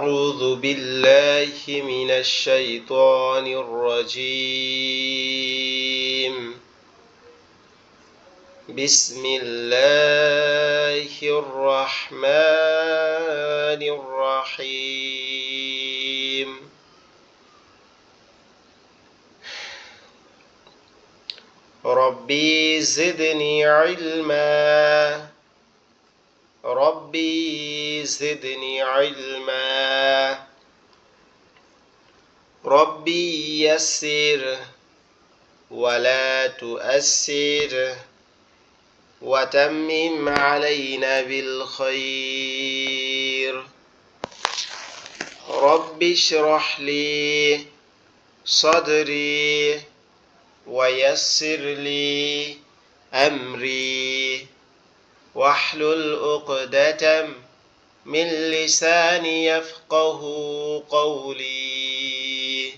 أعوذ بالله من الشيطان الرجيم بسم الله الرحمن الرحيم ربي زدني علما ربي زدني علما ربي يسر ولا تؤسر وتمم علينا بالخير رب اشرح لي صدري ويسر لي أمري واحلل عقدة من لساني يفقه قولي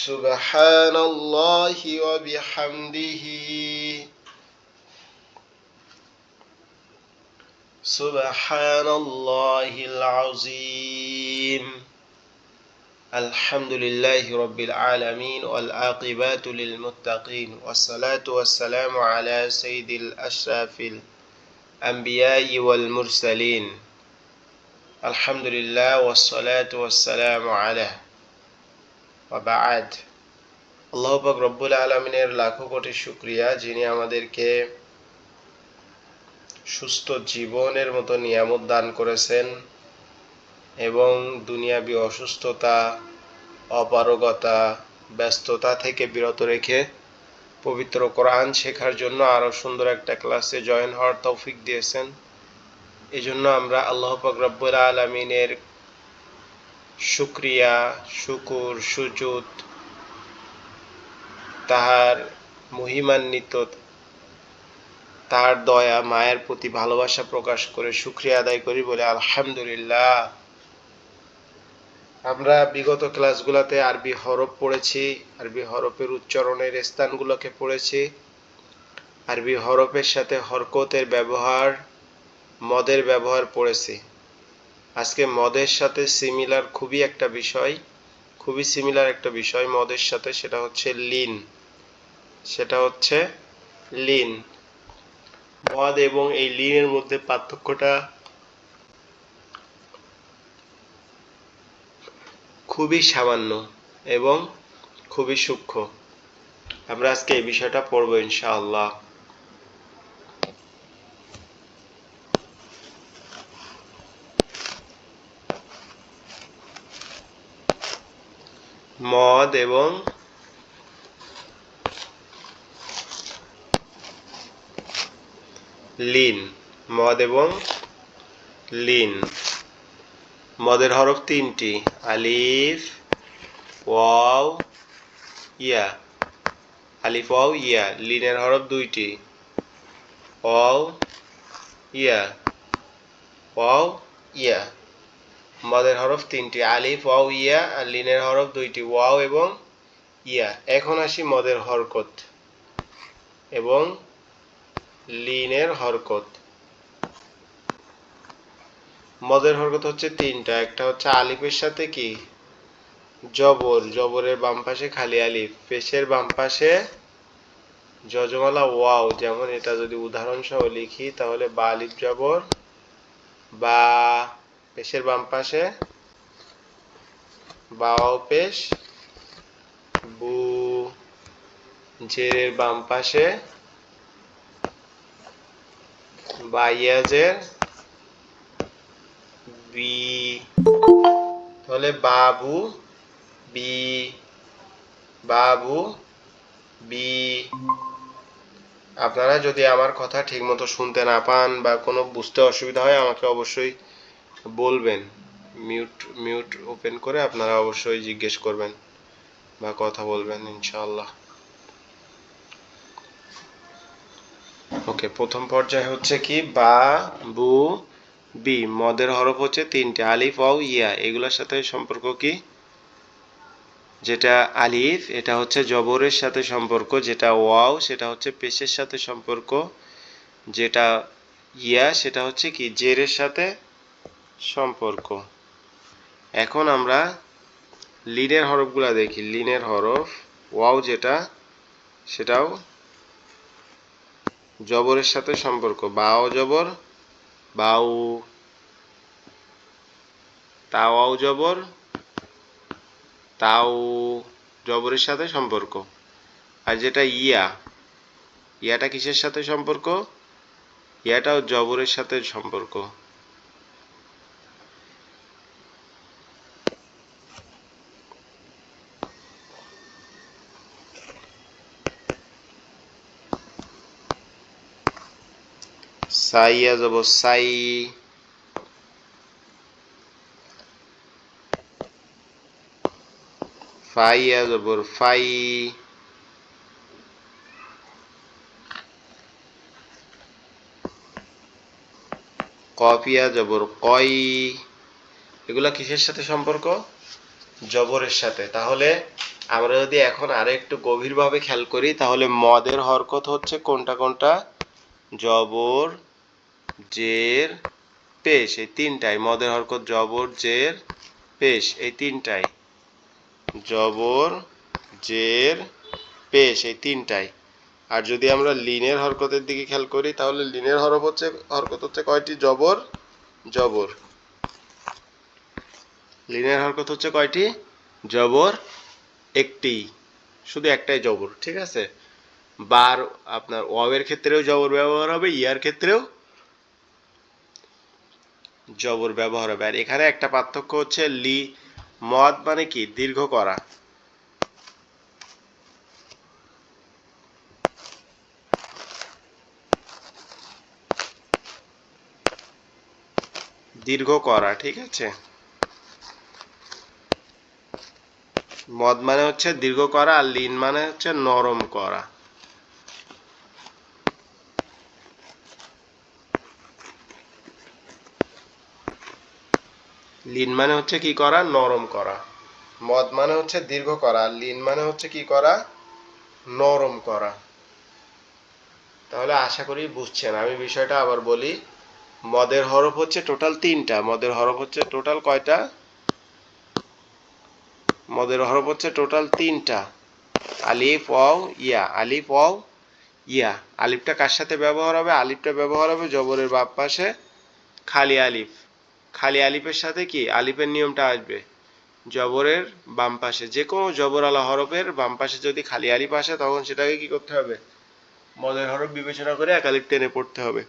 سبحان الله وبحمده سبحان الله العظيم الحمد لله رب العالمين والعاقبة للمتقين والصلاة والسلام على سيد الأشرف الأنبياء والمرسلين الحمد لله والصلاة والسلام عليه وبعد আল্লাহ পাক রব্বুল আলামিনের লাখো কোটি শুকরিয়া যিনি আমাদেরকে সুস্থ জীবনের মতো নিয়ামত দান করেছেন এবং দুনিয়াবি অসুস্থতা অপারগতা ব্যস্ততা থেকে বিরত রেখে পবিত্র কোরআন শেখার জন্য আরো সুন্দর একটা ক্লাসে জয়েন হওয়ার তৌফিক দিয়েছেন। এজন্য আমরা আল্লাহ পাক রব্বুল আলামিনের শুকরিয়া শুকুর সুজুদ তাহার মহিমান্বিত তার দয়া মায়ের প্রতি ভালোবাসা প্রকাশ করে শুকরিয়া আদায় করি বলে আলহামদুলিল্লাহ। আমরা বিগত ক্লাসগুলোতে আরবি হরফ পড়েছি, আরবি হরফের উচ্চারণের স্থানগুলোকে পড়েছি, আরবি হরফের সাথে হরকতের ব্যবহার মদের ব্যবহার পড়েছি। আজকে মদের সাথে খুবই সিমিলার একটা বিষয় মদের সাথে, সেটা হচ্ছে লিন। মদ এবং এই লিনের মধ্যে পার্থক্যটা খুবই সামান্য এবং খুবই সূক্ষ্ম। আমরা আজকে এই বিষয়টা পড়বো ইনশাআল্লাহ। মদ এবং লিন, মদের হরফ তিনটি, আলিফ ওয়াও ইয়া। আলিফ ওয়াও ইয়া। লিনের হরফ দুইটি, ওয়াও ইয়া ওয়াও ইয়া। মদের হরফ তিনটি, আলিফ ওয়াও ইয়া, আর লিনের হরফ দুইটি, ওয়াও এবং ইয়া। এখন আসি মদের হরকত এবং লিনের হরকত। মদের হরকত হচ্ছে তিনটা। একটা হচ্ছে আলিফের সাথে কি জবরের বাম পাশে খালি আলিফ, পেশের বাম পাশে যজমালা ওয়াও। যেমন এটা যদি উদাহরণ সহ লিখি তাহলে বা আলিফ জবর বা, পেশের বাম পাশে বা ওয়াও পেশ বু, জেরের বাম পাশে বা ইয়াজের বি, তাহলে বাবু বি, বাবু বি। আপনারা যদি আমার কথা ঠিকমতো শুনতে না পান বা কোনো বুঝতে অসুবিধা হয় আমাকে অবশ্যই বলবেন। মিউট ওপেন করে আপনারা অবশ্যই জিজ্ঞেস করবেন বা কথা বলবেন ইনশাআল্লাহ। ওকে, প্রথম পর্যায়ে হচ্ছে কি বা বু বি। মদের হরফ হচ্ছে তিনটে, আলিফ ওয়াও ইয়া। এগুলোর সাথে সম্পর্ক কি? যেটা আলিফ এটা হচ্ছে জবরের সাথে সম্পর্ক, যেটা ওয়াও সেটা হচ্ছে পেশের সাথে সম্পর্ক, যেটা ইয়া সেটা হচ্ছে কি জেরের সাথে সম্পর্ক। এখন আমরা লিনের হরফগুলা দেখি। লিনের হরফ ওয়াও যেটা, সেটাও জবরের সাথে সম্পর্ক। বাও জবর বাউ, তাওয়াও জবর তাও, জবরের সাথে সম্পর্ক। আর যেটা ইয়া, ইয়াটা কিসের সাথে সম্পর্ক? ইয়াটাও জবরের সাথে সম্পর্ক। সাইয়া জবর সাই, ফাইয়া জবর ফাই, কফিয়া জবর কই। এগুলা কিসের সাথে সম্পর্ক? জবরের সাথে। তাহলে আমরা যদি এখন আরো একটু গভীরভাবে খেয়াল করি, তাহলে মদের হরকত হচ্ছে কোনটা কোনটা? জবর, জের, পেশ, এই তিনটাই। মদের হরকত জবর, জের, পেশ, এই তিনটাই। জবর, জের, পেশ, এই তিনটাই। আর যদি আমরা লিনের হরকতের দিকে খেয়াল করি, তাহলে লিনের হরকত হচ্ছে কয়টি? জবর, জবর। লিনের হরকত হচ্ছে কয়টি? জবর একটি, শুধু একটাই জবর, ঠিক আছে। বার আপনার ওয়াবের ক্ষেত্রেও জবর ব্যবহার হবে, ইয়ার ক্ষেত্রেও জবর ব্যবহার হবে। আর এখানে একটা পার্থক্য হচ্ছে মদ মানে কি? দীর্ঘ করা। দীর্ঘ করা, ঠিক আছে। মদ মানে হচ্ছে দীর্ঘ করা, আর লিন মানে হচ্ছে নরম করা। লিন মানে হচ্ছে কি করা? নরম করা। মদ মানে হচ্ছে দীর্ঘ করা, আর লিন মানে হচ্ছে কি করা? নরম করা। তাহলে আশা করি বুঝছেন। আমি বিষয়টা আবার বলি। মদের হরফ হচ্ছে টোটাল তিনটা। মদের হরফ হচ্ছে টোটাল কয়টা? মদের হরফ হচ্ছে টোটাল তিনটা। আলিফ, ওয়াও, ইয়া। আলিফ, ওয়াও, ইয়া। আলিফটা কার সাথে ব্যবহার হবে? আলিফটা ব্যবহার হবে জবরের বাম পাশে, খালি আলিফ। খালি আলিফের সাথে কি? আলিফের নিয়মটা আসবে জবরের বাম পাশে। যে কোনো জবর আলা হরফের বাম পাশে যদি খালি আলিফ আসে, তখন সেটাকে কি করতে হবে? মদের হরফ বিবেচনা করে এক আলিফ টেনে পড়তে হবে।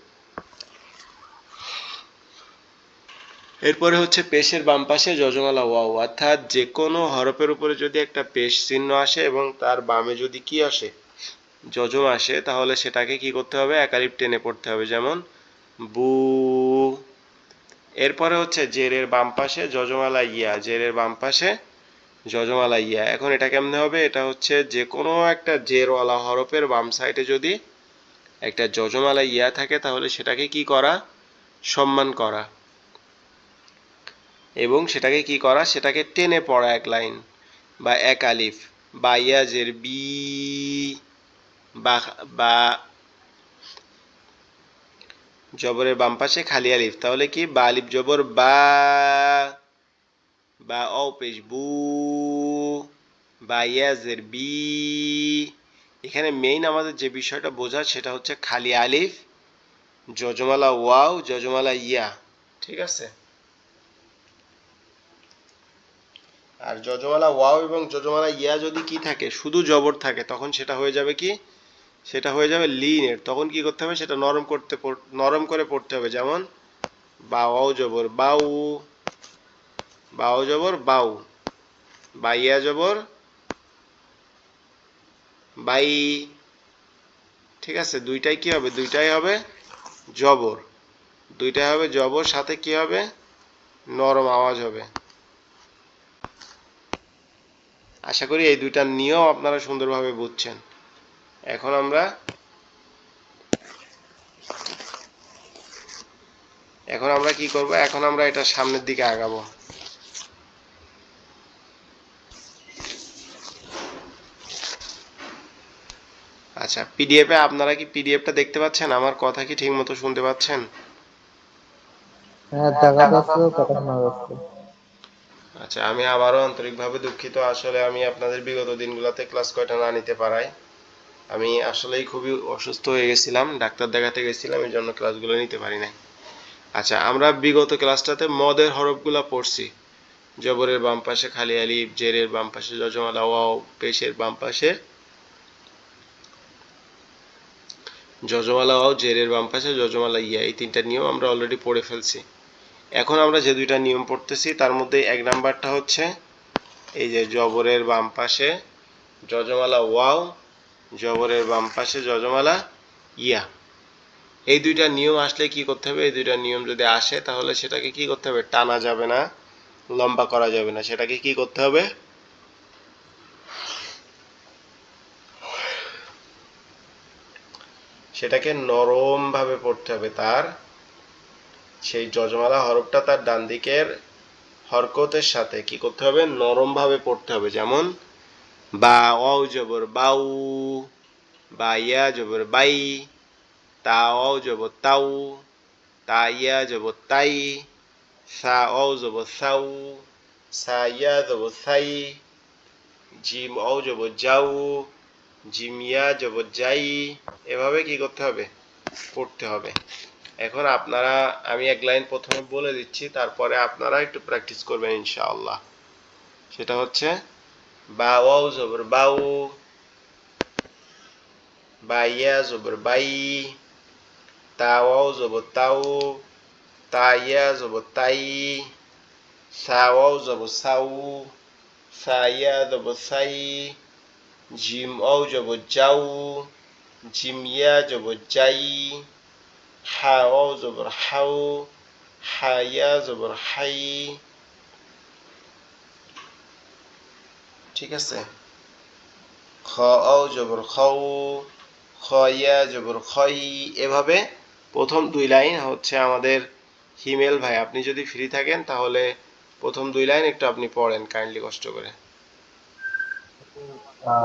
এরপরে হচ্ছে পেশের বাম পাশে যজমালা ওয়াও, অর্থাৎ যে কোনো হরফের উপরে যদি একটা পেশ চিহ্ন আসে এবং তার বামে যদি কি আসে? যজম আসে, তাহলে সেটাকে কি করতে হবে? এক আলিফ টেনে পড়তে হবে, যেমন বু। এরপরে হচ্ছে জেরের বাম পাশে যজমালা ইয়া, জেরের বাম পাশে যজমালা ইয়া। এখন এটা কেমনে হবে? এটা হচ্ছে যে কোনো একটা জেরওয়ালা হরফের বাম সাইডে যদি একটা যজমালা ইয়া থাকে, তাহলে সেটাকে কি করা? সম্মান করা। এবং সেটাকে কি করা? সেটাকে টেনে পড়া এক লাইন বা এক আলিফ। বা ইয়াজের বি, বা বা জবরের বাম পাশে খালি আলিফ, তাহলে কি? বা আলিফ জবর বা, বা অ পেশ বু, বা ইয়াজের বি। এখানে মেইন আমাদের যে বিষয়টা বোঝার, সেটা হচ্ছে খালি আলিফ, যজমালা ওয়াও, যজমালা ইয়া, ঠিক আছে। আর যজমালা ওয়াও এবং যজমালা ইয়া যদি কি থাকে? শুধু জবর থাকে, তখন সেটা হয়ে যাবে কি? সেটা হয়ে যাবে লিনের। তখন কি করতে হবে? সেটা নরম করে পড়তে হবে, যেমন বাও জবর বাউ, বাও জবর বাউ, বাইয়া জবর বাই, ঠিক আছে। দুইটাই কি হবে? দুইটাই হবে জবর। দুইটাই হবে জবর, সাথে কি হবে? নরম আওয়াজ হবে। আশা করি এই দুইটার নিয়ম আপনারা সুন্দরভাবে বুঝছেন। এখন আমরা কি করব? এখন আমরা এটা সামনের দিকে আগাবো। আচ্ছা, পিডিএফে আপনারা কি পিডিএফটা দেখতে পাচ্ছেন? আমার কথা কি ঠিক মতো শুনতে পাচ্ছেন? হ্যাঁ, দেখা যাচ্ছে, কথা শোনা যাচ্ছে। আচ্ছা, আমি আবারও আন্তরিকভাবে দুঃখিত। আসলে আমি আপনাদের বিগত দিনগুলোতে ক্লাস কয়টা না নিতে পারায় আমি আসলেই খুবই অসুস্থ হয়ে গেছিলাম, ডাক্তার দেখাতে গেছিলাম, এই জন্য ক্লাসগুলো নিতে পারি নাই। আচ্ছা, আমরা বিগত ক্লাসটাতে মদের হরফগুলা পড়ছি। জবরের বাম পাশে খালি আলিফ, জেরের বাম পাশে যজমালা ওয়াও, পেশের বাম পাশে যজমালা ওয়াও, জেরের বাম পাশে যজমালা ইয়া, এই তিনটা নিয়ম আমরা অলরেডি পড়ে ফেলছি। এখন আমরা যে দুইটা নিয়ম পড়তেছি তার মধ্যে এক নাম্বারটা হচ্ছে এই যে জবরের বাম পাশে যজমালা ওয়াও, জবরের বাম পাশে যজমালা ইয়া। এই দুইটা নিয়ম আসলে কি করতে হবে? এই দুইটা নিয়ম যদি আসে তাহলে সেটাকে কি করতে হবে? টানা যাবে না, লম্বা করা যাবে না। সেটাকে কি করতে হবে? সেটাকে নরম ভাবে পড়তে হবে। তার সেই যজমালা হরফটা তার ডান দিকের হরকতের সাথে কি করতে হবে? নরম ভাবে পড়তে হবে। যেমন বা ওয়াও জবর বাউ, বা ইয়া জবর বাই, তা ওয়াও জবর তাউ, তা ইয়া জবর তাই, সা ওয়াও জবর সাউ, সা ইয়া জবর সাই, জিম ওয়াও জবর যাউ, জিম ইয়া জবর যাই। এভাবে কি করতে হবে? পড়তে হবে। এখন আপনারা, আমি এক লাইন প্রথমে বলে দিচ্ছি, তারপরে আপনারা একটু প্র্যাকটিস করবেন ইনশাআল্লাহ। সেটা হচ্ছে বা ওয়াও জবর বাউ, বা ইয়া জবর বাই, তা ওয়াও জবর তাউ, তা ইয়া জবর তাই, সা ওয়াও জবর সাউ, সা ইয়া জবর সাই, জিম ওয়াও জবর যাউ, জিম ইয়া জবর যাই, হা ওয়াও জবর হাউ, হা ইয়া জবর হাই। ঠিক আছে? খ ওয়াও জবর খাউ, খ ইয়া জবর খই। এভাবে প্রথম দুই লাইন হচ্ছে আমাদের হিমেল ভাই, আপনি যদি ফ্রি থাকেন তাহলে প্রথম দুই লাইন একটু আপনি পড়েন কাইন্ডলি কষ্ট করে।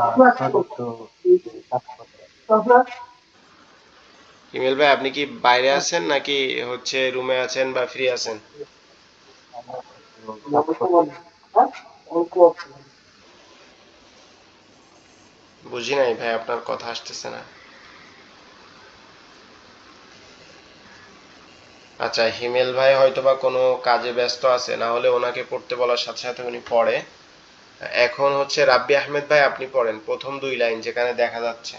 আপনাকে একটু কাজ করতে হিমেল ভাই, আপনি কি বাইরে আছেন নাকি হচ্ছে রুমে আছেন বা ফ্রি আছেন? আমাকে একটু কাজ করতে। বুঝি নাই ভাই, আপনার কথা আসতেছে না। আচ্ছা, হিমেল ভাই হয়তোবা কোনো কাজে ব্যস্ত আছে, না হলে ওনাকে পড়তে বলার সাথে সাথে উনি পড়ে। এখন হচ্ছে রাব্বি আহমেদ ভাই, আপনি পড়েন প্রথম দুই লাইন যেখানে দেখা যাচ্ছে।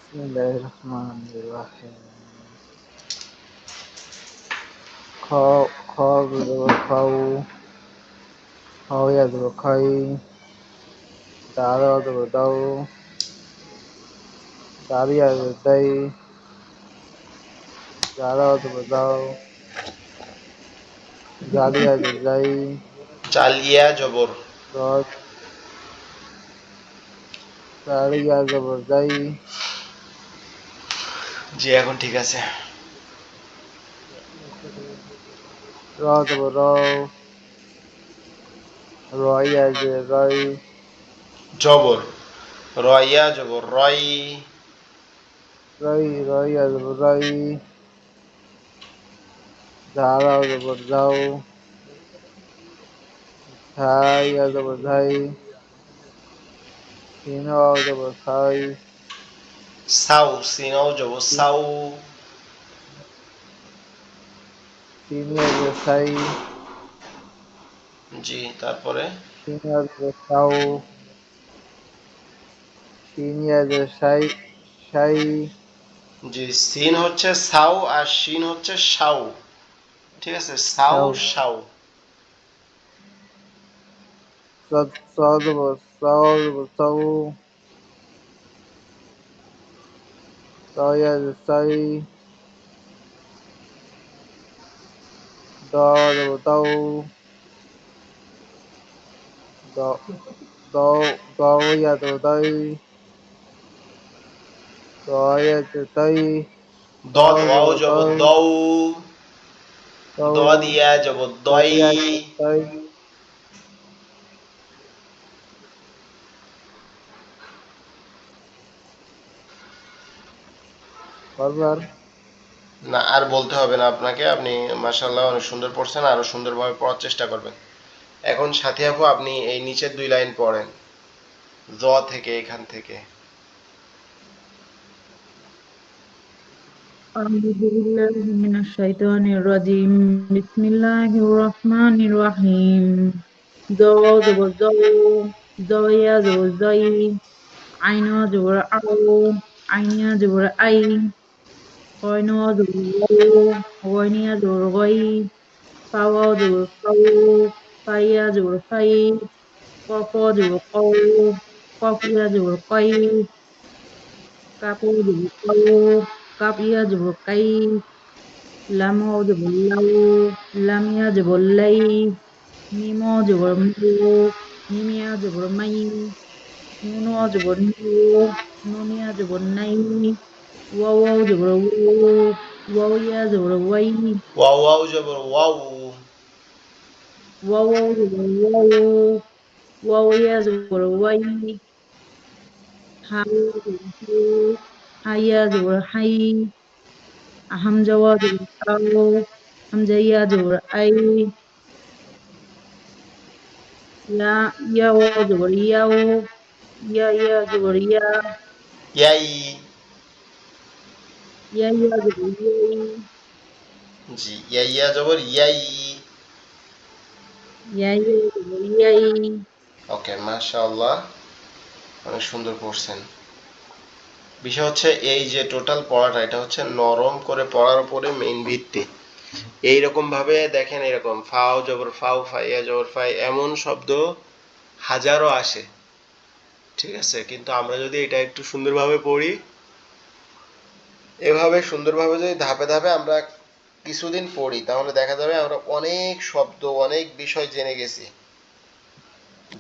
বিসমিল্লাহির রহমানির রহিম। খ খ জবর খাউ, খ ইয়া জবর খাই, দাল ওয়া জবর দাউ, দাল ইয়া জবর দাই, জাল ওয়া জবর দাউ, জাল ইয়া জবর জাই, জালিয়া জবর। রদ জাল ইয়া জবর জাই, জি, এখন ঠিক আছে। র জবর রও, র ইয়া জবর রই, জবর। রয়া জবর রই। র ইয়া জবর রই, জাল ওয়া জবর জাউ, ঝা ইয়া জবর ঝাই, সিন ওয়া জবর সাই, সাউ, সিনাও জবর সাউ। সিন ইয়া জবর সাই, জি, তারপরে সিন ইয়া জবর সাউ, সিন ইয়া জবর সাই, সাই, জি, সিন হচ্ছে সাউ আর শিন হচ্ছে সাউ। ঠিক আছে? সাউ, সাউ, সাউ। স জবর সাউ জবর সাউ, ত ইয়া জবর সাই, দ জবর দাউ, দ দ দ ইয়া জবর দাই, দ ইয়া জবর দাই, দ দদ ওয়াও জবর জবর দাই, দউ। দাউ, দদ ইয়া জবর দ দই। ইয়া জবর দাই। বারবার না, আর বলতে হবে না আপনাকে, আপনি মাশাআল্লাহ অনেক সুন্দর পড়ছেন, আরো সুন্দরভাবে পড়ার চেষ্টা করবেন। এখন সাথী আপু আপনি এই নিচের 2 লাইন পড়েন, জ থেকে, এখান থেকে। أعوذ بالله من الشيطان الرجيم بسم الله الرحمن الرحيم ذو زبر ذو ذو يا زبر ذي عين زبر عو عين يا زبر أي غين زبر غو غين يا زبر غي فاو زبر فو فاي يا زبر فاي قاف زبر قو قاف يا زبر قي كاف زبر قو كاف يا زبر قي لم يجب اللو لم يجب اللي ميم يجب المو ميم يجب المي نون يجب النو نون يجب الني واو يجب الوو واو يجب الوي ওয়াও ওয়াও জবর ওয়াও। واو يجب الواو واو يجب الوي حي يجب الحي حي يجب الحي همزة يجب الأو همزة يجب الأي يا واجب الياو يا جبر ইয়াই। يا جبر ياي জি, ইয়া জবর ইয়াই। يا جبر ياي ওকে, মাশাআল্লাহ অনেক সুন্দর পড়ছেন। বিষয় হচ্ছে এই যে টোটাল পড়াটা, এটা হচ্ছে নরম করে পড়ার উপরে মেইন ভিত্তি। এইরকম ভাবে দেখেন, এরকম ফাও জবর ফাও, ফাইয়া জবর ফাই, এমন শব্দ হাজারো আসে, ঠিক আছে? কিন্তু আমরা যদি এটা একটু সুন্দরভাবে পড়ি, এভাবে সুন্দরভাবে যদি ধাপে ধাপে আমরা কিছুদিন পড়ি, তাহলে দেখা যাবে আমরা অনেক শব্দ, অনেক বিষয় জেনে গেছি,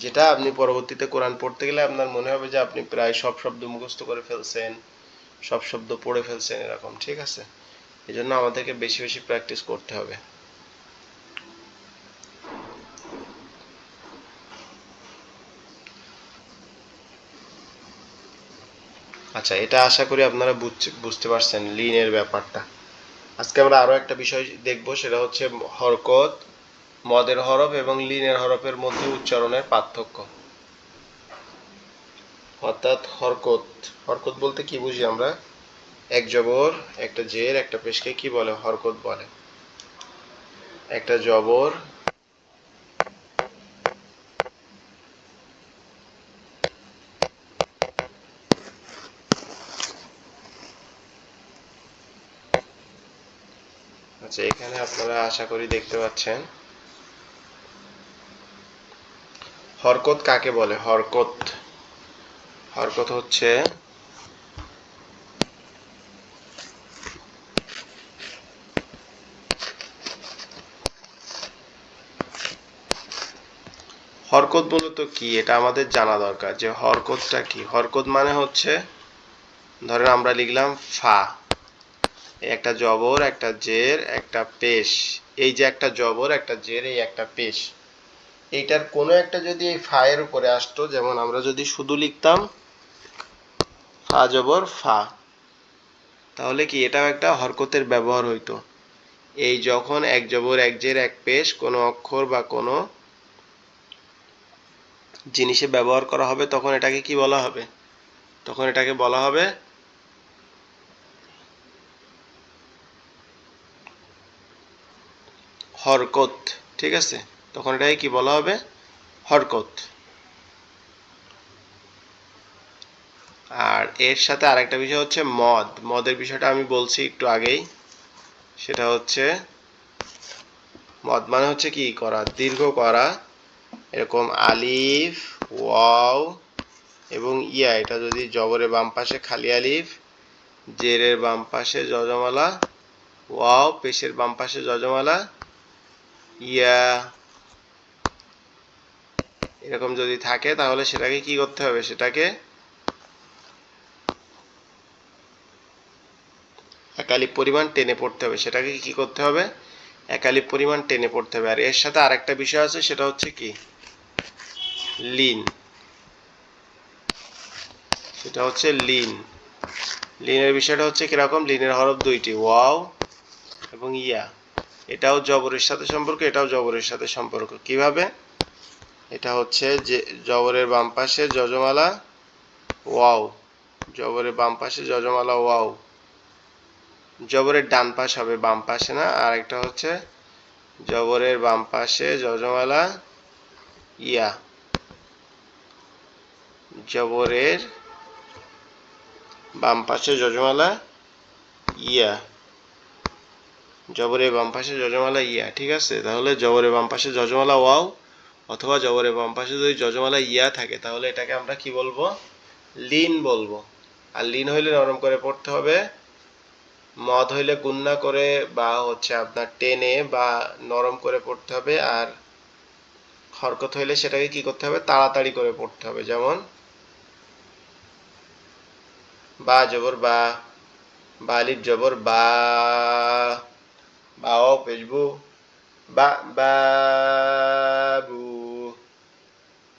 যেটা আপনি পরবর্তীতে কোরআন পড়তে গেলে আপনার মনে হবে যে আপনি প্রায় সব শব্দ মুখস্থ করে ফেলছেন, সব শব্দ পড়ে ফেলছেন, এরকম, ঠিক আছে? এই জন্য আমাদেরকে বেশি বেশি প্র্যাকটিস করতে হবে। আচ্ছা, এটা আশা করি আপনারা বুঝতে পারছেন লিনের ব্যাপারটা। আজকে আমরা আরো একটা বিষয় দেখব, সেটা হচ্ছে হরকত, মদের হরফ এবং লিনের হরফের মধ্যে উচ্চারণের পার্থক্য। অর্থাৎ হরকত, হরকত বলতে কি বুঝি আমরা? এক জবর, একটা জের, একটা পেশকে কি বলে? হরকত বলে। একটা জবর, আচ্ছা এখানে আপনারা আশা করি দেখতে পাচ্ছেন হরকত কাকে বলে। হরকত, হরকত হচ্ছে হরকত মূলত কি, এটা আমাদের জানা দরকার যে হরকতটা কি। হরকত মানে হচ্ছে, ধরেন আমরা লিখলাম ফা, একটা জবর, একটা জের, একটা পেশ। এই যে একটা জবর, একটা জের, এই একটা পেশ, এইটার কোনো একটা যদি এই ফা এর উপরে আসতো, যেমন আমরা যদি শুধু লিখতাম ফা জবর ফা, তাহলে কি এটাও একটা হরকতের ব্যবহার হইতো। এই যখন এক জবর, এক জের, এক পেশ কোনো অক্ষর বা কোনো জিনিসে ব্যবহার করা হবে, তখন এটাকে কি বলা হবে? তখন এটাকে বলা হবে হরকত, ঠিক আছে? তখন এটাকে কি বলা হবে? হরকত। আর এর সাথে আরেকটা বিষয় হচ্ছে মদ। মদের বিষয়টা আমি বলছি একটু আগেই, সেটা হচ্ছে মদ মানে হচ্ছে কি করা, দীর্ঘ করা। এরকম আলিফ, ওয়াও এবং ইয়া, এটা যদি জবরের বাম পাশে খালি আলিফ, জেরের বাম পাশে যজমালা, ওয়াও পেশের বাম পাশে যজমালা, ইয়া, এরকম যদি থাকে, তাহলে সেটাকে কি করতে হবে? সেটাকে একালিপ পরিমাণ টেনে পড়তে হবে। সেটাকে কি করতে হবে? একালিপ পরিমাণ টেনে পড়তে হবে। আর এর সাথে আরেকটা বিষয় আছে, সেটা হচ্ছে কি লিন, সেটা হচ্ছে লিন। লিনের বিষয়টা হচ্ছে কিরকম? লিনের হরফ দুইটি, ওয়াও এবং ইয়া। এটাও জবরের সাথে সম্পর্ক, এটাও জবরের সাথে সম্পর্ক। কিভাবে? এটা হচ্ছে যে জবরের বাম পাশে যজমালা ওয়াও, জবরের বাম পাশে যজমালা ওয়াও, জবরের ডান পাশ হবে, বাম পাশে না। আর একটা হচ্ছে জবরের বাম পাশে যজমালা ইয়া, জবরের বাম পাশে যজমালা ইয়া, জবরের বাম পাশে যজমালা ইয়া। ঠিক আছে, তাহলে জবরের বাম পাশে যজমালা ওয়াও অথবা জবরের বাম পাশে যদি যজমালা ইয়া থাকে তাহলে এটাকে আমরা কি বলবো? লিন বলবো। আর লিন হইলে নরম করে পড়তে হবে, মদ হইলে গুন্না করে বা হচ্ছে আপনার টেনে বা নরম করে পড়তে হবে। আর হরকত হইলে সেটাকে কি করতে হবে? তাড়াতাড়ি করে পড়তে হবে। যেমন বা জবর বা, বালিব জবর বা, বাও পেশবু, বা বাবু,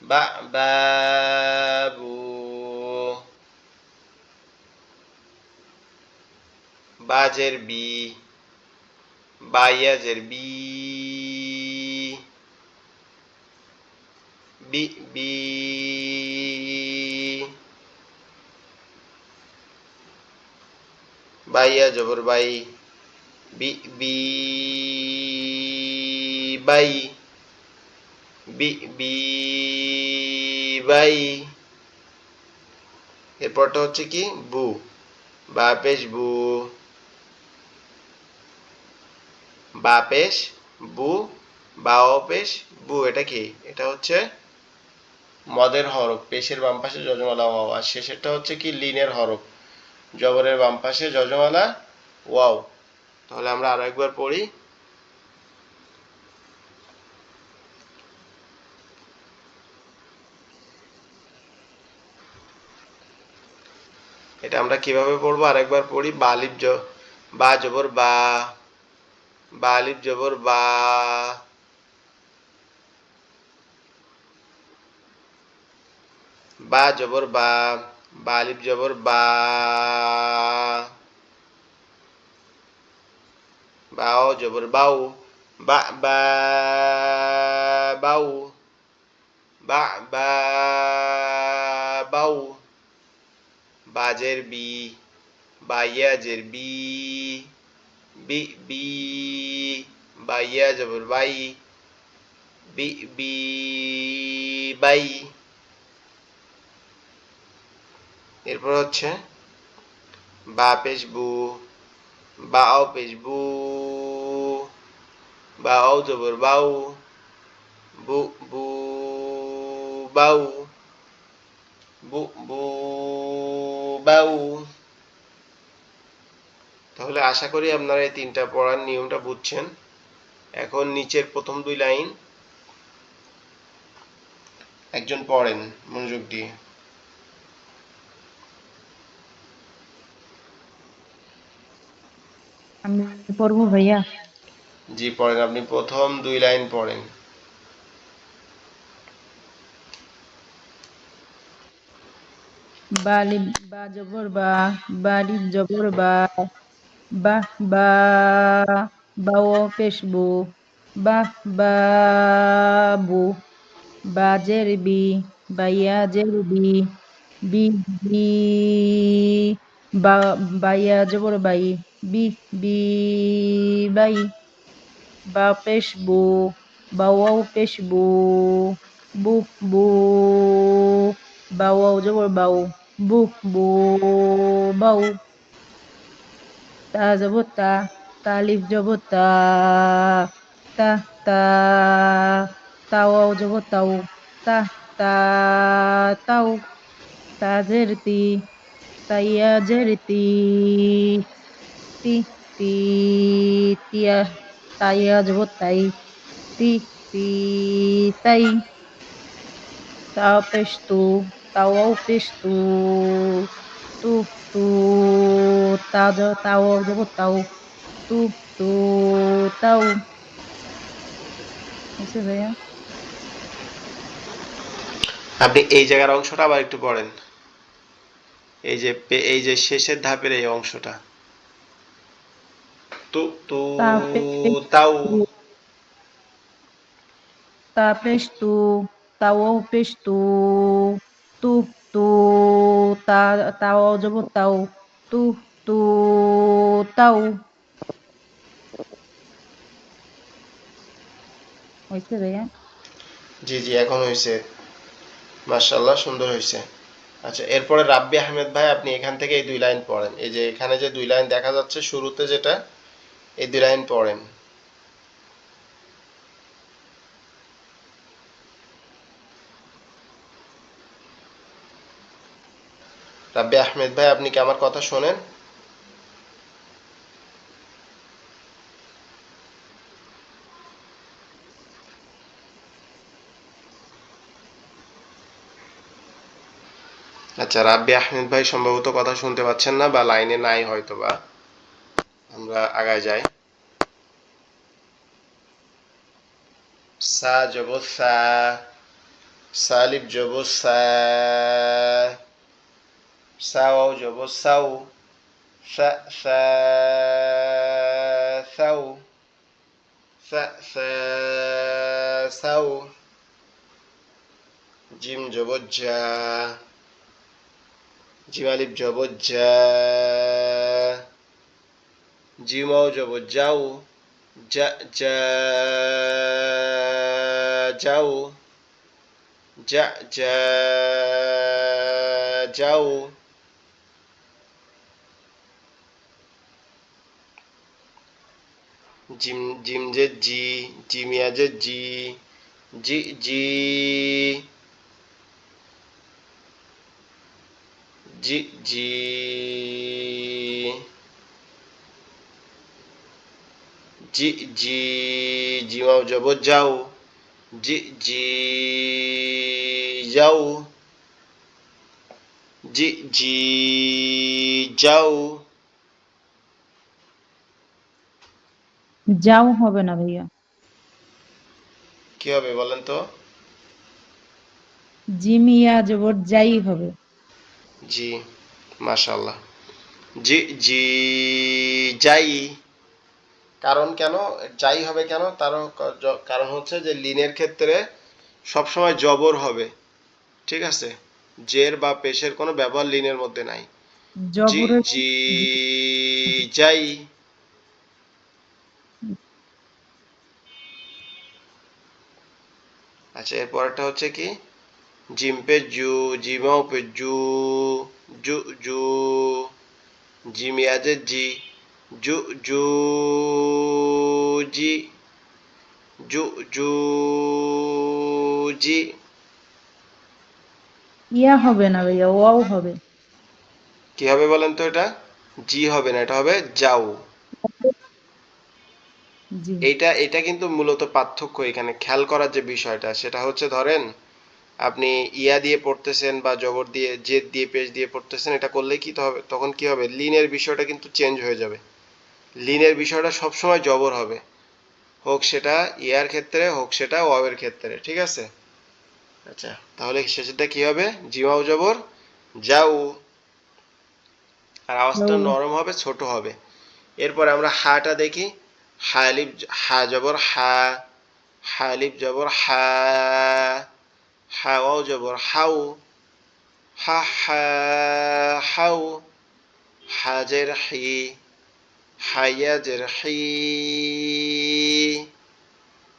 বা বাবু, বাজের বি, বাইয়াজের বি, বি বি, বাইয়া জবর বাই, বি বি বাই, বি বি বাই। এরপরটা হচ্ছে কি? বু, বা পেশ বু, বা পেশ বু, বাও পেশ বু। এটা কি? এটা হচ্ছে মদের হরফ, পেশের বাম পাশে যজমালা ওয়াও। আর শেষেরটা হচ্ছে কি? লিনের হরফ, জবরের বাম পাশে যজমালা ওয়াও। তাহলে আমরা আরো একবার পড়ি। এটা আমরা কিভাবে পড়বো আরেকবার পড়ি। বালিব বা জবর বা, বালিব জবর বা, বা জবর বা, বালিব জবর বা, বাও জবর বাউ, বা বা বাউ, বা বা বাউ, বাজের বি, বাইয়াজের বি, বি বি, বাইয়া জবর বাই, বি বি বাই। এরপর হচ্ছে বা পেশ বু, বাও পেশ বু, বাও জবর বাউ, বু বু বাউ, বু বু বাউ। তাহলে আশা করি আপনারা এই তিনটা পড়ার নিয়মটা বুঝছেন। এখন নিচের প্রথম দুই লাইন একজন পড়েন মনোযোগ দিয়ে। আমি পড়বো ভাইয়া। জি পড়েন, আপনি প্রথম দুই লাইন পড়েন। বালিব বা জবর বা, বালিব জবর বা, বাহ বা, বাও পেশবু, বাহ বাবু, বাজের বি, বাইয়াজের বি, বি বি, বা বাইয়া জবর বাই, বি বি বাই, বা পেশবু, বাওয়াও পেশবু, বু বু, বাওয়াও জবর বাউ, বু বু বাউ, তা জবর তা, তালিফ জবর তা, তা তা, তাওয়াও জবর তাও, তা তা তাও, তাজের তি, তাইয়াজের তি, তি তি, তিয়া, তাইয়া জবর তাই, তি তি তাই, তা পেশ তু, তাওয়াও পেশ তু, তু তু, তাওয়াও জবর তাও, তু তু তাও। হয়েছে ভাইয়া? আপনি এই জায়গার অংশটা আবার একটু পড়েন, এই যে শেষের ধাপের এই অংশটা। তু তু তা পেশ তাউ তু, তা পেশ তু, তাও পেশ তু, তু তু, তা তাও জবর তাও, তু তু তাও। হয়েছে ভাইয়া? জি জি এখন হয়েছে, মাশাআল্লাহ সুন্দর হয়েছে। আচ্ছা এরপরে রাব্বি আহমেদ ভাই আপনি এখান থেকে এই 2 লাইন পড়েন, এই যে এখানে যে 2 লাইন দেখা যাচ্ছে শুরুতে যেটা, এই 2 লাইন পড়েন। রাব্বি আহমেদ ভাই আপনি কি আমার কথা শোনেন? আচ্ছা রাব্বি আহমেদ ভাই সম্ভবত কথা শুনতে পাচ্ছেন না বা লাইনে নাই হয়তো বা, আমরা আগায় যাই। সা জবর সা, সালিব জবর সা, সাওয়াও জবর সাউ, সা সা সাউ, সা সা সাউ, জিম জবর জা, জিম আলিফ জবর জা, জিমাও জবর যাও, যা যা যাও, যা যা যাও, জিম জিম যে জি, জিমিয়া যে জি, জি জি, জি জি, জি জি, জিমাও জবর যাও, জি জি যাও, জি জি যাও। যাও হবে না ভাইয়া, কি হবে বলেন তো? জিমিয়া জবর যাই হবে। জি, মাশাআল্লাহ। জি জি যাই, কারণ কেন যাই হবে কেন, তার কারণ হচ্ছে যে লিনের ক্ষেত্রে সবসময় জবর হবে, ঠিক আছে, জের বা পেশের কোনো ব্যবহার লিনের মধ্যে নাই। জি জবরের জি জি, যাই। আচ্ছা এর পরেরটা হচ্ছে কি, জিম পে জু, জিমাও পে জু, জু জু, জিমিয়াজে জি, জু জু জি, জু জু জি। ইয়া হবে না ভাইয়া, ওয়াও হবে। কি হবে বলেন তো এটা? জি হবে না, এটা হবে যাও। জি, এইটা এটা কিন্তু মূলত পার্থক্য, এখানে খেয়াল করার যে বিষয়টা সেটা হচ্ছে, ধরেন আপনি ইয়া দিয়ে পড়তেছেন বা জবর দিয়ে জেদ দিয়ে পেশ দিয়ে পড়তেছেন, এটা করলে কি তো হবে, তখন কি হবে, লিনের বিষয়টা কিন্তু চেঞ্জ হয়ে যাবে। লিনের বিষয়টা সবসময় জবর হবে, হোক সেটা ইয়ার ক্ষেত্রে হোক সেটা ওয়াবের ক্ষেত্রে, ঠিক আছে? আচ্ছা তাহলে শেষেরটা কি হবে, জিমাও জবর যাও, আর আওয়াজটা যাও। নরম হবে, ছোট হবে। এরপরে আমরা হাটা দেখি, হালিফ, হা জবর হা, হালিফ জবর হা, হাওয়াও জবর হাউ, হা হা হাউ, হাজের হি, হায়াজের হি,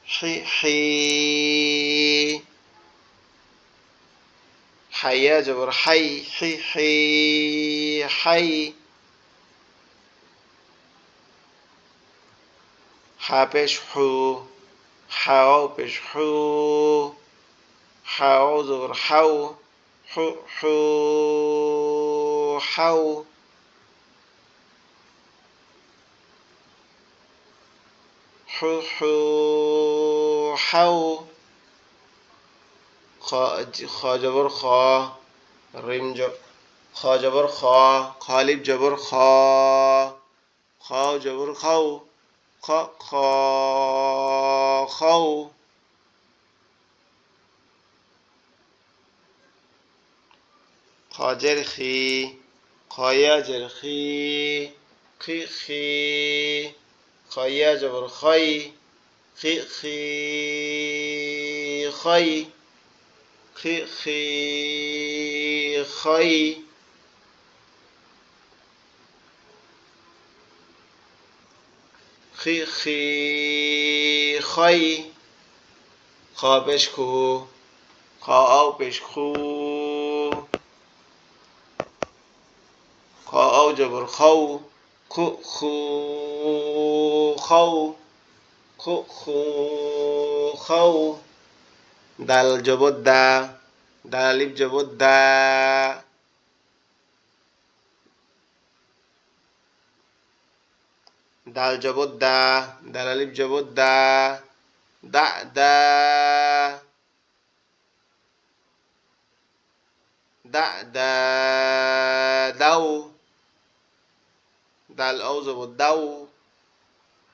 হি হি, হাইয়া জবর হাই, হি হি হাই, হা পেশ হু, হাও পেশ হু, হাও জবর how, who who how, who who how, খ, খ জবর খ, রিম খ জবর খ, খলিফ জবর খ, খ জবর খাও, খ খ খাও, খজের খি, খয়াজের খি, খি খি, খইয়া জবর খই, খি খি খই, খি খি খই, খি খি খই, খ পেশ খু, খ আও পেশ খু, খ আও জবর খৌ, খু খু খৌ, খু খু খৌ, দাল জবর দা, দাল আলিফ জবর দা, দাল জবর দা, দাল আলিফ জবর দা, দা দা, দা দা, দাও, দাল আও জবর দাও,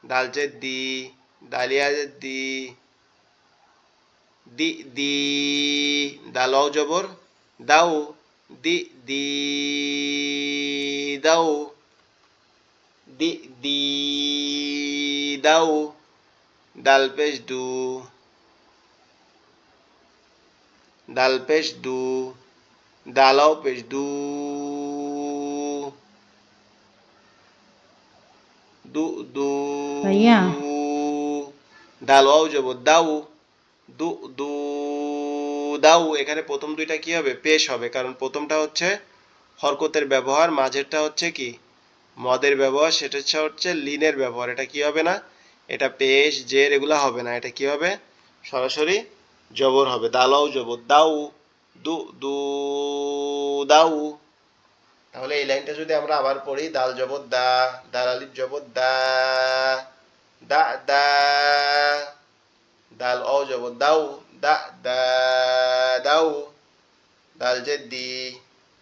দাল জেদ্দি, দালিয়া জেদ্দি, দি দি, দাল আও জবর দাও, দি দি দাও, দি দি দাও, দাল পেশ দু, দাল পেশ দু, দালাও পেশ দু, দু দু, ভাইয়া দাল ওয়াও জবর দাও, দু দু দাও। এখানে প্রথম দুইটা কি হবে? পেশ হবে, কারণ প্রথমটা হচ্ছে হরকতের ব্যবহার, মাঝেরটা হচ্ছে কি মদের ব্যবহার, সেটা হচ্ছে লিনের ব্যবহার। এটা কি হবে না? এটা পেশ জের এগুলা হবে না, এটা কি হবে? সরাসরি জবর হবে। দালাও জবর দাও, দু দু দাও। তাহলে এই লাইনটা যদি আমরা আবার পড়ি, দাল জবর দা, দাল আলিফ জবর দা, দা দা, দাল অ জবর দাও, দা দা দাও, দাল জেদ্দি,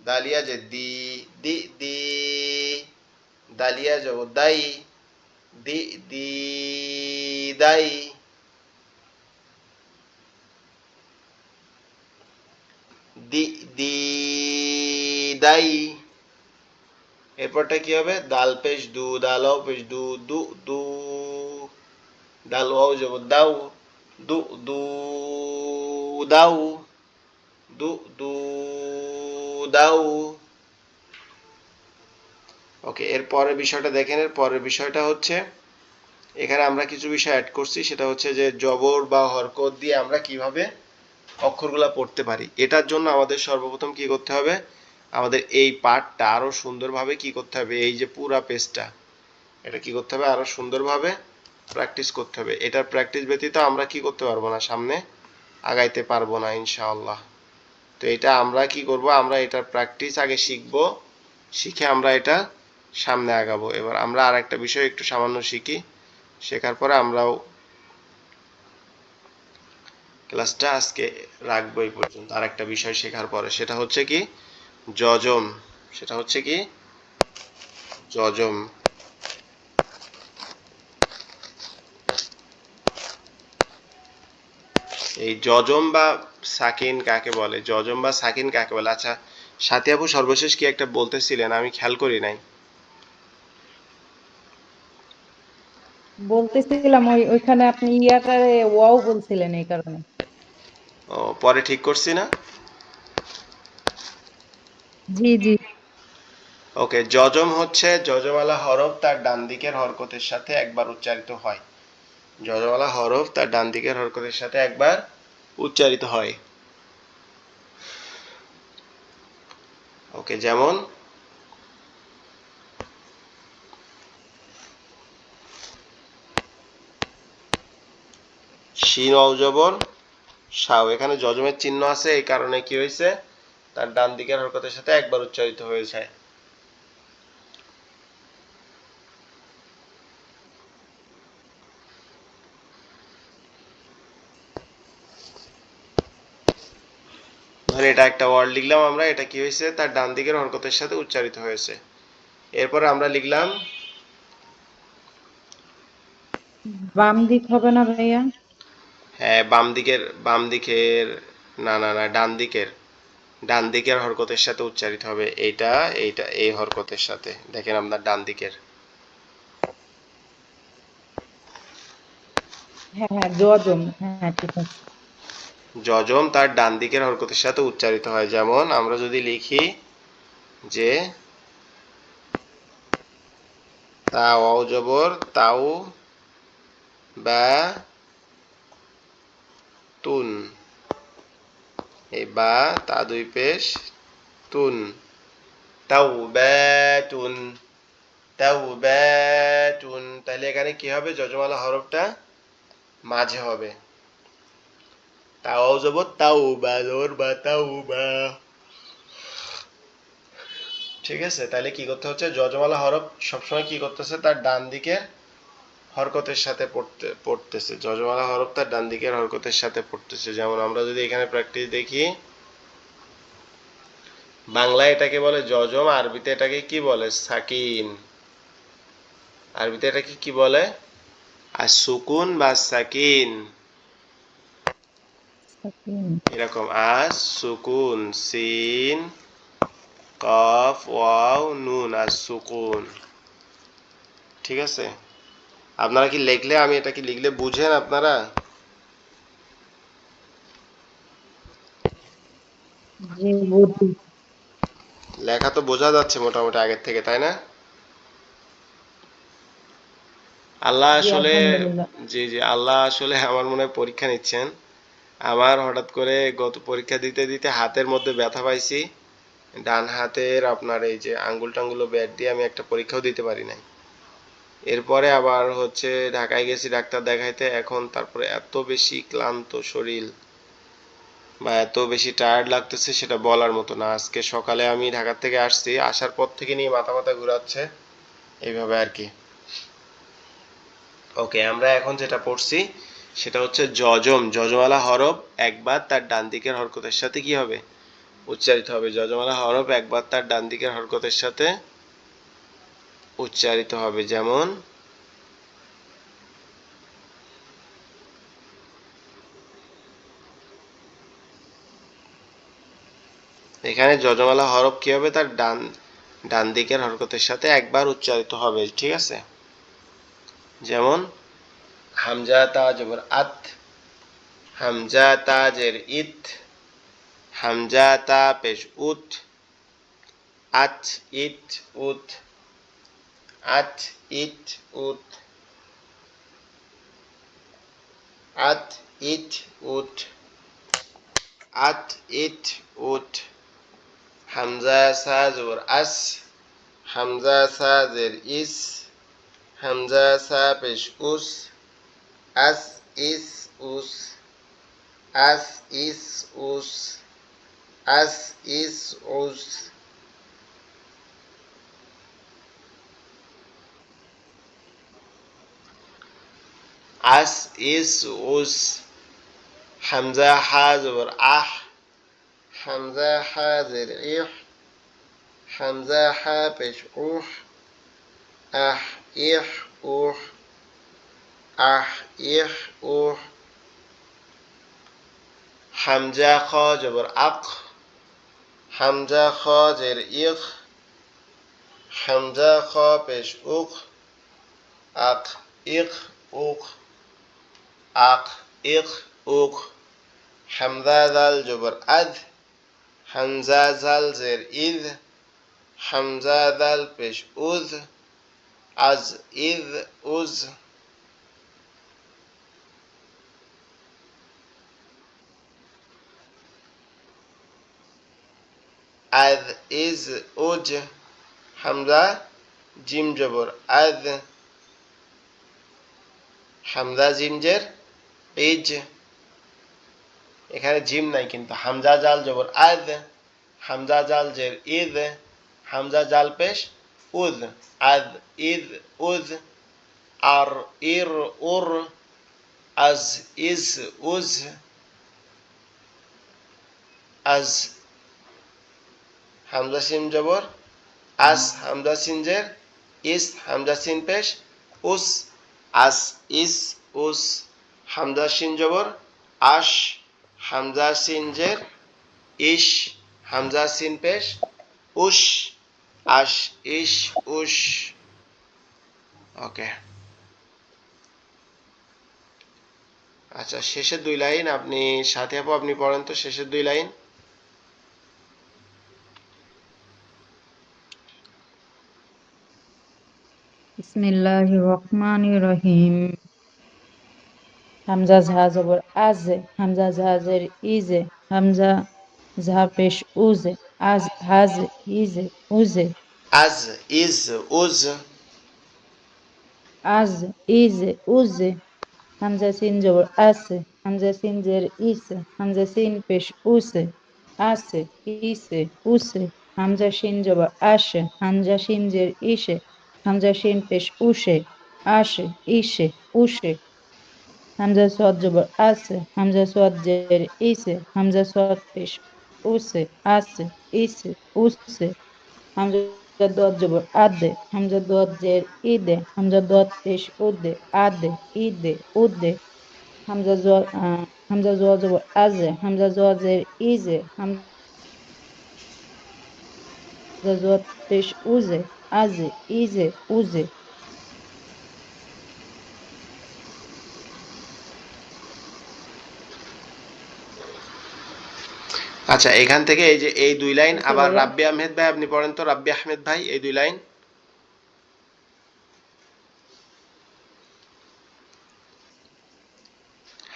দালিয়া জেদ্দি, দি দি, দালিয়া জবর দাই, দি দি দাই, দি দি দাই। এরপরটা কি হবে? দাল পেশ দু, দাল অ পেশ দু, দু দু, দাল ওয়াও জবর দাও, দু দু দাও, দু দু দাও। ওকে, এর পরের বিষয়টা দেখেন। এর পরের বিষয়টা হচ্ছে এখানে আমরা কিছু বিষয় অ্যাড করছি, সেটা হচ্ছে যে জবর বা হরকত দিয়ে আমরা কিভাবে অক্ষরগুলা পড়তে পারি। এটার জন্য আমাদের সর্বপ্রথম কি করতে হবে? আমাদের এই পার্টটা আরো সুন্দরভাবে কি করতে হবে? এই যে পুরা পেজটা, এটা কি করতে হবে? আরো সুন্দরভাবে প্র্যাকটিস করতে হবে। এটার প্র্যাকটিস ব্যতীত আমরা কি করতে পারবো না, সামনে আগাইতে পারবো না ইনশাআল্লাহ। তো এটা আমরা কি করব? আমরা এটার প্র্যাকটিস আগে শিখব, শিখে আমরা এটা সামনে আগাবো। এবার আমরা আর একটা বিষয় একটু সামান্য শিখি, শেখার পরে আমরাও ক্লাসটা আজকে রাখবো এই পর্যন্ত। আর একটা বিষয় শেখার পরে, সেটা হচ্ছে কি যজম। সেটা হচ্ছে কি যজম। এই যজম বা সাকিন কাকে বলে? যজম বা সাকিন কাকে বলে? আচ্ছা সাথী আপু, সর্বশেষ কি একটা বলতেছিলেন, আমি খেয়াল করি নাই। বলতেছিলাম ওইখানে আপনি ইয়াটারে ওয়াও বলছিলেন এই কারণে। ও, পরে ঠিক করছি না? জি জি। ওকে, যজম হচ্ছে যজমালা হরফ তার ডান দিকের হরকতের সাথে একবার উচ্চারিত হয়। যজমালা হরফ তার ডান দিকের হরকতের সাথে একবার উচ্চারিত হয়। ওকে, যেমন শিন অ জবর সাও। এখানে যজমের চিহ্ন আছে, এই কারণে কি হয়েছে? তার ডান দিকের হরকতের সাথে একবার উচ্চারিত হয়েছে। ধরে এটা একটা ওয়ার্ড লিখলাম আমরা, এটা কি হয়েছে? তার ডান দিকের হরকতের সাথে উচ্চারিত হয়েছে। এরপরে আমরা লিখলাম বাম দিক হবে না ভাইয়া? হ্যাঁ, বাম দিকের না না না, ডান দিকের, ডান দিকের হরকতের সাথে উচ্চারিত হবে। এইটা এইটা এই হরকতের সাথে, দেখেন আপনার ডান দিকের। হ্যাঁ হ্যাঁ জজম, হ্যাঁ ঠিক আছে। যজম তার ডান দিকের হরকতের সাথে উচ্চারিত হয়। যেমন আমরা যদি লিখি যে তা ওয়াও জবর তাও বা তুন, এই বা তা দুই পেশ তুন, তাও তুন, তাও তুন, তাহলে এখানে কি হবে? যজমালা হরফটা মাঝে হবে। তাও জবর তাও বা জবর বা তাও বা। ঠিক আছে, তাহলে কি করতে হচ্ছে? যজমালা হরফ সবসময় কি করতেছে? তার ডান দিকে হরকতের সাথে পড়তেছে। যজমালা হরফ তার ডান দিকের হরকতের সাথে পড়তেছে। যেমন আমরা যদি এখানে প্র্যাকটিস দেখি, বাংলায় এটাকে বলে যজম, আরবিতে এটাকে কি বলে? সাকিন। আরবিতে এটাকে কি বলে? আর সুকুন বা সাকিন, সাকিন। এরকম আস সুকুন, সিন কফ ওয়াও নুন, আর সুকুন। ঠিক আছে, আপনারা কি লিখলে, আমি এটা কি লিখলে বুঝেন আপনারা? জি বুঝি। লেখা তো বোঝা যাচ্ছে মোটামুটি আগের থেকে, তাই না? আল্লাহ জি আসলে, আলহামদুলিল্লাহ। জি জি, আল্লাহ আসলে আমার মনে হয় পরীক্ষা নিচ্ছেন। আমার হঠাৎ করে গত পরীক্ষা দিতে দিতে হাতের মধ্যে ব্যথা পাইছি। ডান হাতের আপনার এই যে আঙ্গুল টাঙ্গুলো ব্যাট দিয়ে আমি একটা পরীক্ষাও দিতে পারি নাই। এরপরে আবার হচ্ছে ঢাকায় গেছি ডাক্তার দেখাইতে, এখন তারপরে এত বেশি ক্লান্ত শরীর বা এত বেশি টায়ার্ড লাগতেছে সেটা বলার মতো না। আজকে সকালে আমি ঢাকা থেকে আসছি, আসার পর থেকে নিয়ে মাথা মাথা ঘুরাচ্ছে, এইভাবে আর কি। ওকে, আমরা এখন যেটা পড়ছি সেটা হচ্ছে যজম। যজমালা হরফ একবার তার ডান দিকের হরকতের সাথে কি হবে? উচ্চারিত হবে। যজমালা হরফ একবার তার ডান দিকের হরকতের সাথে উচ্চারিত হবে। যেমন এখানে যজমালা হরফ কি হবে? তার ডান ডান দিকের হরকতের সাথে একবার উচ্চারিত হবে। ঠিক আছে, যেমন হামজা তা জবর আত, হামজা তা জের ইত, হামজা তা পেশ উত, আত ইট উত, আত ইট উত, আত ইট উট, আত ইট উট। হামজা সা জবর আস, হামজা সা জের ইস, হামজা সা পেশ উস, আস ইস উস, আস ইস উস, আস ইস উস। আস ইস উস। হামজা হা জবর আহ, হামজা হা জের ইহ, হামজা হা পেশ উহ, আহ ইহ উহ, আহ ইহ উহ। হামজা খ জবর আক, হামজা খ জের ইখ, হামজা খ পেশ উখ, আক ইখ উখ, আক ইখ উখ। হামজা জাল জবর আদ, হামজা জাল জের ইদ, হামজা জাল পেশ উজ, আজ ইদ উজ। আদ ইজ উজ। হামজা জিম জবর আদ, হামজা জিম জের ইজ। এখানে জিম নাই কিন্তু হামজা জাল জবর আদ, হামজা জাল জের ইদ, হামজা জাল পেশ উদ, আদ ইদ উদ। আর ইর উর, আজ ইজ উজ, আজ। হামজা সিন জবর আস, হামজা সিন জের ইস, হামজা সিন পেশ উস, আস ইস উস। হামজা সিন জবর আশ, হামজা সিন জের ইশ, হামজা সিন পেশ উশ, আশ ইশ উশ। ওকে, আচ্ছা, শেষের 2 লাইন আপনি সাথী আপু আপনি পড়েন তো শেষের 2 লাইন। বিসমিল্লাহির রহমানির রহিম। হামজা ঝা জবর আজে, হামজা ঝাজের ইজে, হামজা ঝা পেশ উজে, আজ হাজ ইজে উজে, আজ ইজ উজ আজ ইজে উজে, হামজা সিন জবর আসে, হামজা সিন জের ইসে, হামজা সিন পেশ উসে, আসে ইসে উসে, হামজা সিন জবর আসে, হামজা সিন জের ইসে, হামজা সিন পেশ উসে, আসে ইসে উসে, হামজা সোয়াদ জবর আছে, হামজা সোয়াদ জের ইসে, হামজা সোয়াদ পেশ উসে, আসে ইসে উসে, হামজা দোয়াত জবর আদে, হামজা দোয়াত জের ইদে, হামজা দোয়াত পেশ উদে, আদে ইদে উদে, হামজা জোয়া জবর আজে, হামজা জোয়া জের ইজে, হামজা জোয়া পেশ উজে, আজে ইজে উজে। আচ্ছা, এখান থেকে এই যে এই 2 লাইন হয়েছে আবার ভাইয়া? রাব্বি আহমেদ ভাই আপনি পড়েন তো, রাব্বি আহমেদ ভাই এই 2 লাইন।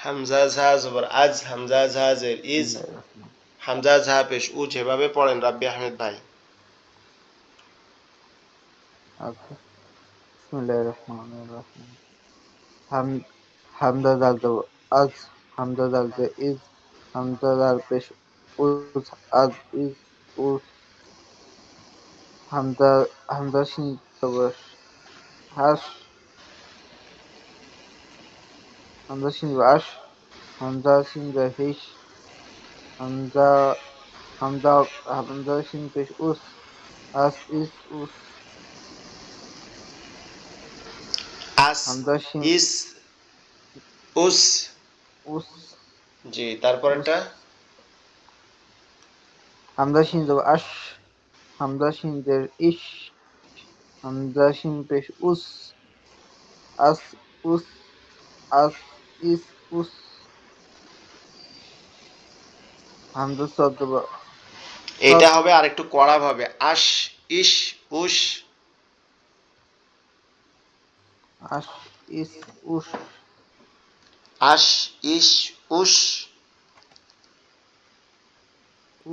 হামজা ঝা জবর আজ, হামজা ঝা জের ইজ, বিসমিল্লাহির রহমান। হামজা ঝা পেশ উ, যেভাবে পড়েন রাব্বি আহমেদ ভাই। আচ্ছা, বিসমিল্লাহির রহমানির রহিম। হাম হামজা জাল জবর আজ, হামজা জাল জে ইজ, হামজা জাল পেশ উজ, আজ ইজ উজ, হামজা হামজা শিন জবর হাস, হামজা শিন জবর আশ, হামজা শিন জবর হিস, হামজা হামজা হামজা শিন পেশ উস, আস ইস উস, আস হামজা শিন ইস উস। উস জি, উস, তারপরেরটা। হামজা শিন জবর আশ, হামজা শিন জের ইশ, হামজা শিন পেশ উস, আস উস, আস ইস উস, হামজা সদ জবর এটা সদ, হবে আর একটু কড়া ভাবে, আশ ইস উস। আস ইস উস, আশ ইস উস।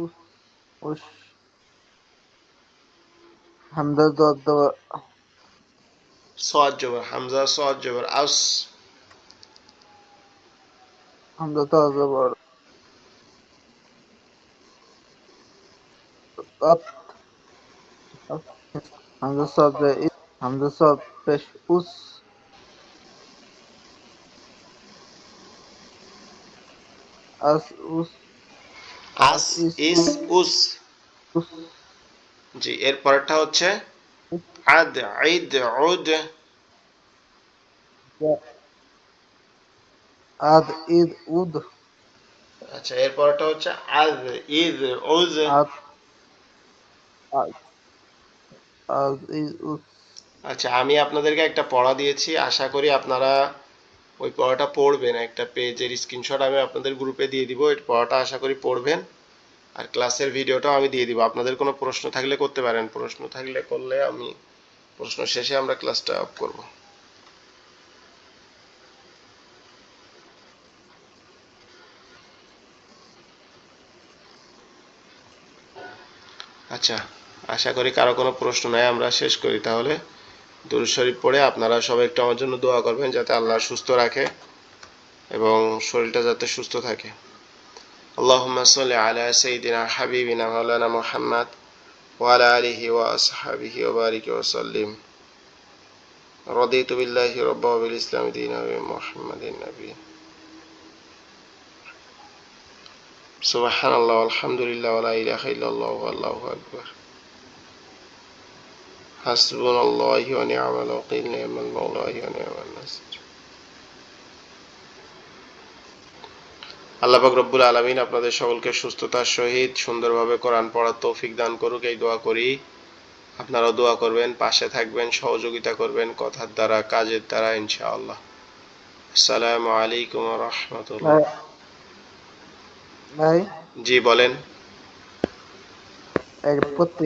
উস উস, হামজা দদ জবর সদ জবর হামজা, সদ জবর আস। হামজা দদ জবর দদ, হামজা সদ জের ইস, হামজা সদ পেশ উস, আস উস, আস আস ইস ইস উস। উস, জি, এর পরেরটা হচ্ছে আদ ঈদ উদ। আদ ইদ উদ, আচ্ছা, এর পরেরটা হচ্ছে আদ ঈদ উদ। আদ আদ আদ ইদ উদ। আচ্ছা, আমি আপনাদেরকে একটা পড়া দিয়েছি, আশা করি আপনারা ওই পড়াটা পড়বেন। একটা পেজের স্ক্রিনশট আমি আপনাদের গ্রুপে দিয়ে দিব, ওই পড়াটা আশা করি পড়বেন। আর ক্লাসের ভিডিওটাও আমি দিয়ে দিব, আপনাদের কোনো প্রশ্ন থাকলে করতে পারেন, প্রশ্ন থাকলে করলে আমি প্রশ্ন শেষে আমরা ক্লাসটা অফ করব। আচ্ছা, আশা করি কারো কোনো প্রশ্ন নাই, আমরা শেষ করি তাহলে। দুরূদ শরীফ পড়ে আপনারা সবাই একটু আমার জন্য দোয়া করবেন যাতে আল্লাহ সুস্থ রাখে এবং শরীরটা যাতে সুস্থ থাকে। اللهم صل على سيدنا حبيبنا مولانا محمد وعلى آله وأصحابه وبارك وسلم. رضيت بالله ربا وبالإسلام دينا وبمحمد النبي. سبحان الله والحمد لله ولا إله إلا الله والله أكبر. حسبنا الله ونعم الوكيل، نعم المولى ونعم النصير. আল্লাহ পাক রব্বুল আলামিন আপনাদের সকলকে সুস্থতার সহিত সুন্দরভাবে কোরআন পড়ার তৌফিক দান করুক, এই দোয়া করি। আপনারাও দোয়া করবেন, পাশে থাকবেন, সহযোগিতা করবেন কথার দ্বারা, কাজের দ্বারা ইনশাআল্লাহ। আসসালামু আলাইকুম ওয়া রাহমাতুল্লাহ। ভাই ভাই জি বলেন। প্রতি